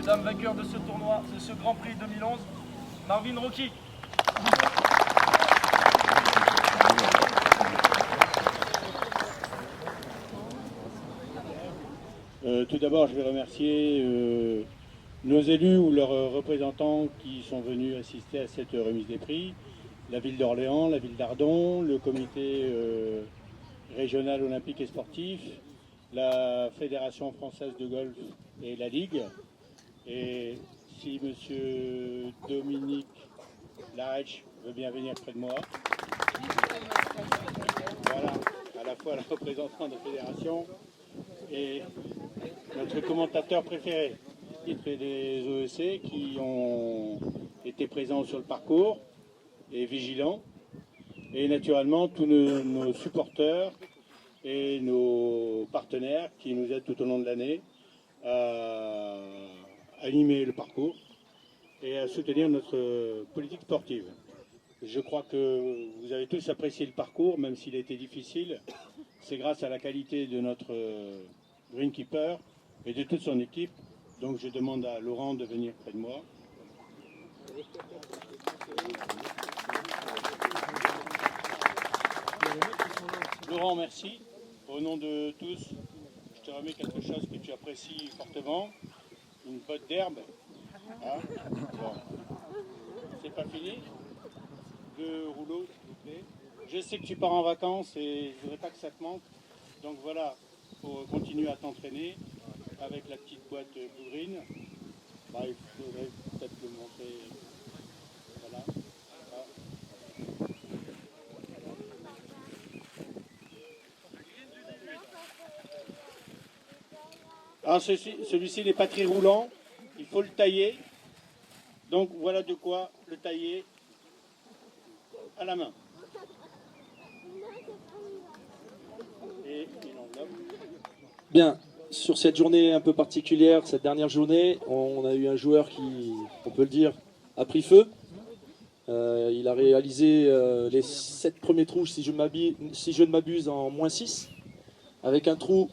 Dames vainqueurs de ce tournoi, de ce Grand Prix 2011, Marvin Rocky. Tout d'abord, je vais remercier nos élus ou leurs représentants qui sont venus assister à cette remise des prix, la ville d'Orléans, la ville d'Ardon, le comité régional olympique et sportif, la Fédération française de golf et la Ligue. Et si M. Dominique Larech veut bien venir près de moi, voilà, à la fois le représentant de la fédération et notre commentateur préféré, titre des OEC qui ont été présents sur le parcours et vigilants, et naturellement tous nos supporters et nos partenaires qui nous aident tout au long de l'année à animer le parcours et à soutenir notre politique sportive. Je crois que vous avez tous apprécié le parcours, même s'il a été difficile. C'est grâce à la qualité de notre greenkeeper et de toute son équipe. Donc je demande à Laurent de venir près de moi. Laurent, merci. Au nom de tous, je te remets quelque chose que tu apprécies fortement. Une botte d'herbe. Hein, bon. C'est pas fini. 2 rouleaux, s'il vous plaît. Je sais que tu pars en vacances et je ne voudrais pas que ça te manque. Donc voilà, pour continuer à t'entraîner avec la petite boîte Blue Green. Bah, il faudrait peut-être le montrer. Voilà. Alors celui-ci n'est pas très roulant, il faut le tailler. Donc voilà de quoi le tailler à la main. Et une enveloppe. Bien, sur cette journée un peu particulière, cette dernière journée, on a eu un joueur qui, on peut le dire, a pris feu. Il a réalisé les 7 premiers trous, si je ne m'abuse, en -6, avec un trou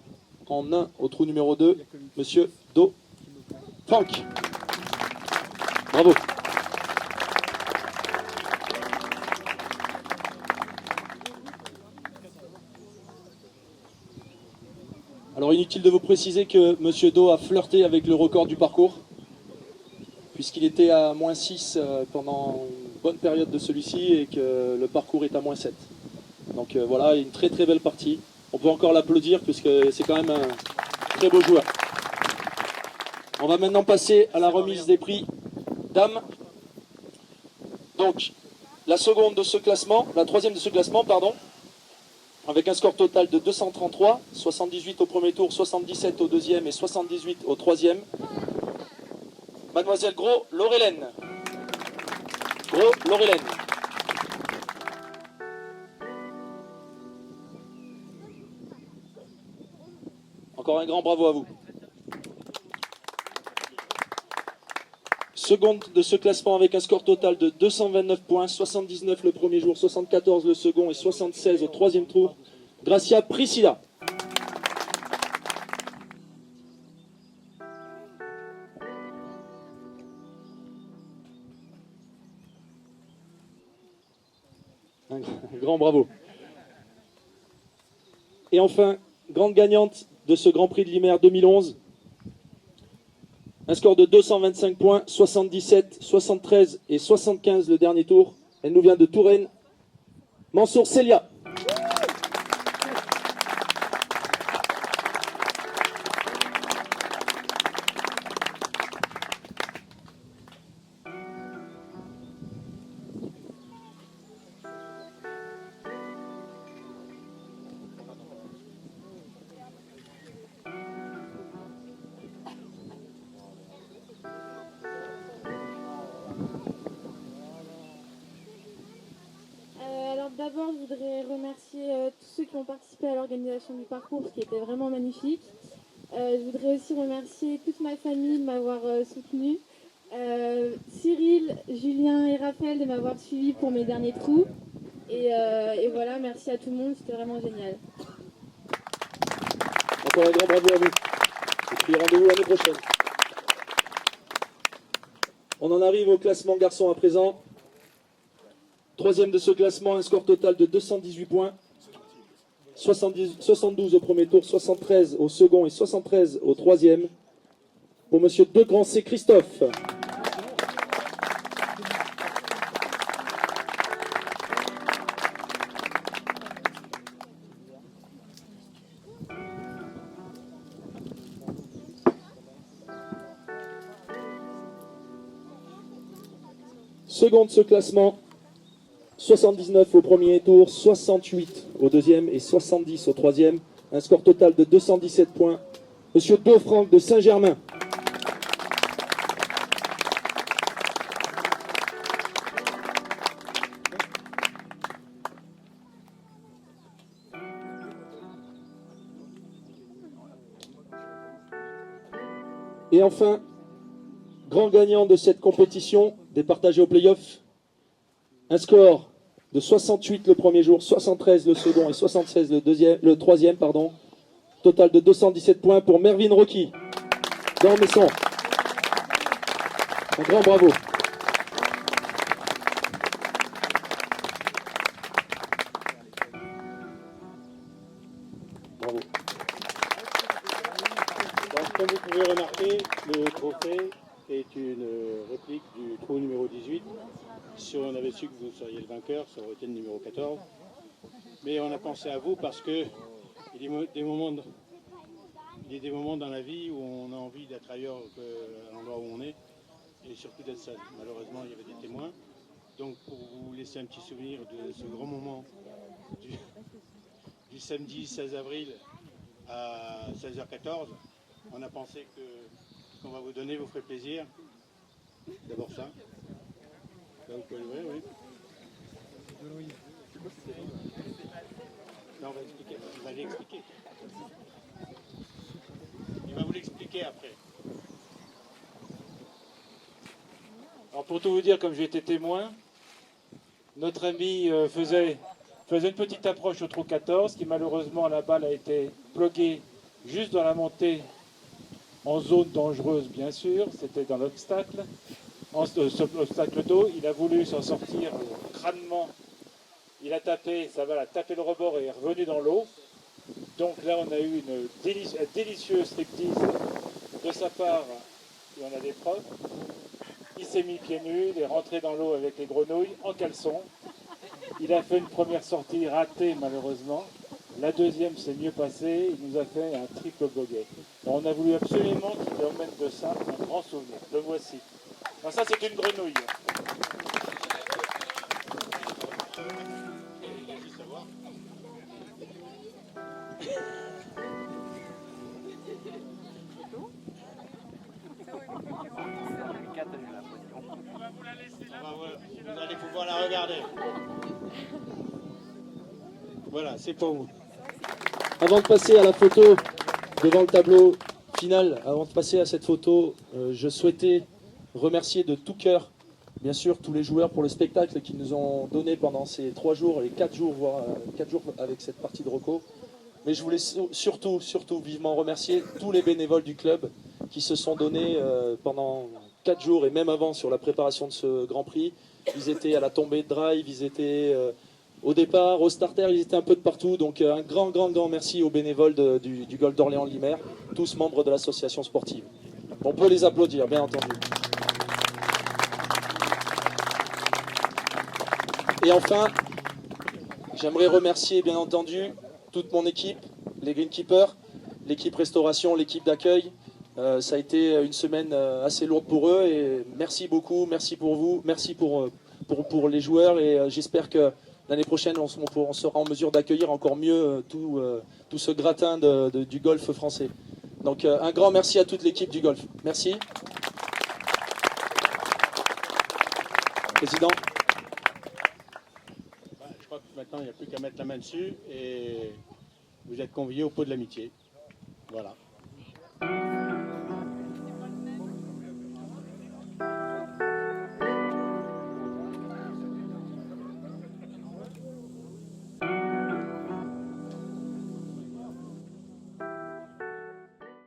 en 1 au trou numéro 2, Monsieur Do Franck. Bravo. Alors inutile de vous préciser que Monsieur Do a flirté avec le record du parcours, puisqu'il était à -6 pendant une bonne période de celui-ci et que le parcours est à -7. Donc voilà, une très très belle partie. On peut encore l'applaudir puisque c'est quand même un très beau joueur. On va maintenant passer à la remise des prix dames. Donc la seconde de ce classement, la troisième de ce classement, pardon, avec un score total de 233, 78 au premier tour, 77 au deuxième et 78 au troisième. Mademoiselle Gros Laurélène. Gros Laurélène. Encore un grand bravo à vous. Seconde de ce classement avec un score total de 229 points, 79 le premier jour, 74 le second et 76 au troisième tour. Gracia Priscilla. Un grand bravo. Et enfin, grande gagnante de ce Grand Prix de Limer 2011. Un score de 225 points, 77, 73 et 75 le dernier tour. Elle nous vient de Touraine. Mansour Celia. Alors d'abord, je voudrais remercier tous ceux qui ont participé à l'organisation du parcours, ce qui était vraiment magnifique. Je voudrais aussi remercier toute ma famille de m'avoir soutenue. Cyril, Julien et Raphaël de m'avoir suivi pour mes derniers trous. Et voilà, merci à tout le monde, c'était vraiment génial. Encore un grand bravo à vous. Et puis rendez-vous l'année prochaine. On en arrive au classement garçon à présent. Troisième de ce classement, un score total de 218 points. 72 au premier tour, 73 au second et 73 au troisième. Pour monsieur Degrand, c'est Christophe. Second de ce classement, 79 au premier tour, 68 au deuxième et 70 au troisième. Un score total de 217 points. Monsieur Daufranc de Saint-Germain. Et enfin, grand gagnant de cette compétition, départagé au play-off, un score de 68 le premier jour, 73 le second et 76 le troisième, pardon. Total de 217 points pour Mervyn Rocky d'Ormesson. Un grand bravo. Bravo. Donc, comme vous pouvez remarquer, le trophée est une réplique du trou numéro 18. Si on avait su que vous seriez le vainqueur, ça aurait été le numéro 14. Mais on a pensé à vous parce que il y a des moments dans la vie où on a envie d'être ailleurs qu'à l'endroit où on est, et surtout d'être seul. Malheureusement, il y avait des témoins. Donc pour vous laisser un petit souvenir de ce grand moment du samedi 16 avril à 16h14, on a pensé que ce qu'on va vous donner vous ferait plaisir. D'abord ça. Là, vous pouvez l'ouvrir, oui. Non, on va expliquer. Il va l'expliquer. Il va vous l'expliquer après. Alors pour tout vous dire, comme j'ai été témoin, notre ami faisait une petite approche au trou 14, qui malheureusement la balle a été bloquée juste dans la montée, en zone dangereuse bien sûr, c'était dans l'obstacle, obstacle d'eau. Il a voulu s'en sortir crânement, il a tapé, sa balle a tapé le rebord et est revenu dans l'eau. Donc là on a eu une délicieuse striptease de sa part, et on a des preuves. Il s'est mis pieds nus, il est rentré dans l'eau avec les grenouilles en caleçon. Il a fait une première sortie ratée malheureusement. La deuxième s'est mieux passée, il nous a fait un triple bogey. On a voulu absolument qu'il emmène de ça un grand souvenir. Le voici. Alors ça c'est une grenouille. Vous allez pouvoir la regarder. Voilà, c'est pour vous. Avant de passer à la photo devant le tableau final, avant de passer à cette photo, je souhaitais remercier de tout cœur, bien sûr, tous les joueurs pour le spectacle qu'ils nous ont donné pendant ces 3 jours, les 4 jours, voire 4 jours avec cette partie de Rocco. Mais je voulais surtout vivement remercier tous les bénévoles du club qui se sont donnés pendant 4 jours et même avant sur la préparation de ce Grand Prix. Ils étaient à la tombée de drive, ils étaient au départ, au starter, ils étaient un peu de partout. Donc un grand merci aux bénévoles du Golf d'Orléans-Limoers, tous membres de l'association sportive. On peut les applaudir, bien entendu. Et enfin, j'aimerais remercier bien entendu toute mon équipe, les greenkeepers, l'équipe restauration, l'équipe d'accueil. Ça a été une semaine assez lourde pour eux et merci beaucoup, merci pour vous, merci pour les joueurs et j'espère que l'année prochaine on sera en mesure d'accueillir encore mieux tout ce gratin du golf français. Donc un grand merci à toute l'équipe du golf. Merci. Président. Je crois que maintenant il n'y a plus qu'à mettre la main dessus et vous êtes conviés au pot de l'amitié. Voilà.